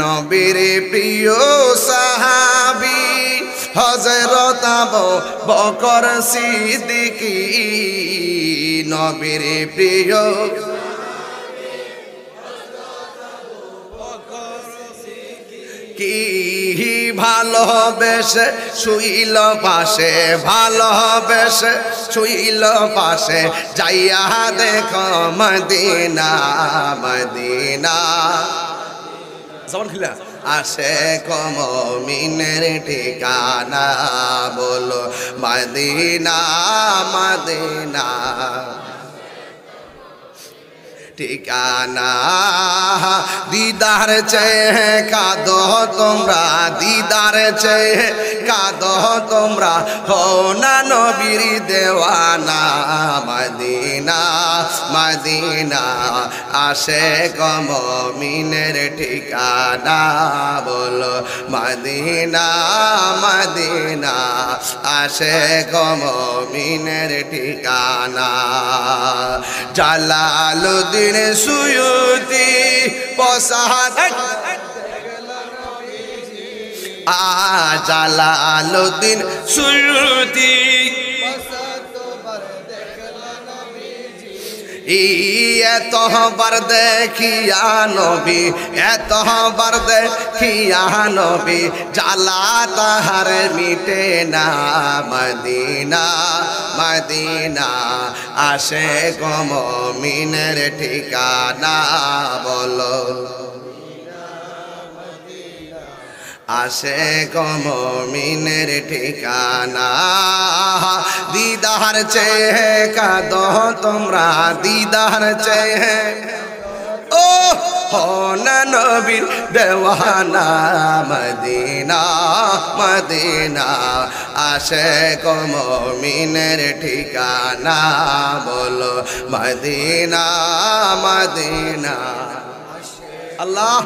নবীর প্রিয় সাহাবী হযরত আবু বকর সিদ্দিক নবীর প্রিয় কি ভালোবেসে শুইল পাশে ভালোবেসে শুইল পাশে যাইয়া দেখো মদিনা মদিনা জবান খুলে আসে মুমিনের ঠিকানা বলো মদিনা মদিনা ঠিকানা দিদার চেয়ে কাঁদো তোমরা দিদার চেয়ে কাঁদো তোমরা হো না নবীর দেওয়ানা মদিনা মদিনা আসে মুমিনের ঠিকানা বলো মদিনা মদিনা আসে মুমিনের ঠিকানা জালালুদ্দিন সুয়ুতি পসাদ জালালুদ্দিন সুয়ুতি এতবার দেখিয়া নবী এতবার দেখিয়া নবী জালা তাহার মিটে না মদিনা মদিনা আসে মুমিনের ঠিকানা বলো আসে মুমিনের ঠিকানা দিদার চেয়ে কাঁদো তোমরা দিদার চেয়ে ও হো না নবীর দেওয়ানা মদিনা মদিনা আসে মুমিনের ঠিকানা বলো মদিনা মদিনা আল্লাহ